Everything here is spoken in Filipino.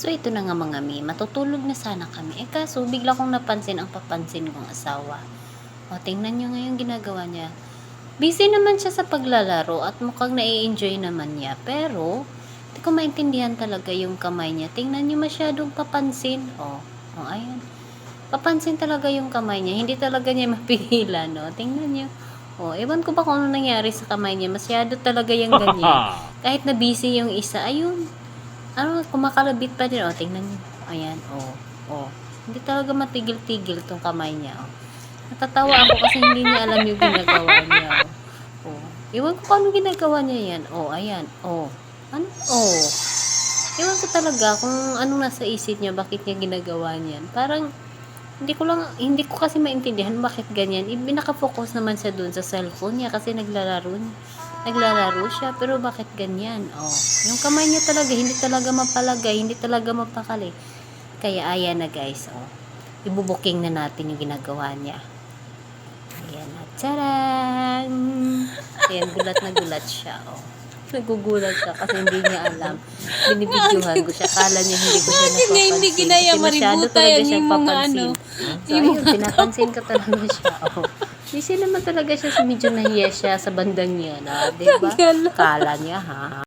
So, ito na nga mga mi, matutulog na sana kami. Kaso, bigla kong napansin ang papansin kong asawa. O, tingnan nyo nga yung ginagawa niya. Busy naman siya sa paglalaro at mukhang nai-enjoy naman niya. Pero, hindi ko maintindihan talaga yung kamay niya. Tingnan nyo masyadong papansin. O, ayun. Papansin talaga yung kamay niya. Hindi talaga niya mapigilan, no? Tingnan nyo. O, ewan ko ba kung ano nangyari sa kamay niya. Masyado talaga yung ganyan. Kahit na busy yung isa, ayun. Kumakalabit pa din. O, tingnan nyo. Ayan, o. Hindi talaga matigil-tigil tong kamay niya, o. Natatawa ako kasi hindi niya alam yung ginagawa niya, o. Iwan ko kung ano ginagawa niya yan. O, ayan, o. Ano? O. Iwan ko talaga kung anong nasa isip niya, bakit niya ginagawa niyan. Parang, hindi ko kasi maintindihan bakit ganyan. Naka-focus naman siya dun sa cellphone niya kasi naglalaro siya, pero bakit ganyan? Yung kamay niya talaga, hindi talaga mapalagay, hindi talaga mapakali. Kaya ayan na guys, ibubuking na natin yung ginagawa niya. Ayan na, tcharan! Ayan, gulat na gulat siya, Nagugulat siya kasi hindi niya alam. Binibidyohan ko siya, kala niya hindi ko siya napapansin. Hindi ginaya Kasi masyado maributa talaga yan siyang yung mga papansin. So ayun, pinapansin ko talaga siya, Busy naman talaga siya, medyo nahiya siya sa bandang niya, diba? Kala niya, ha?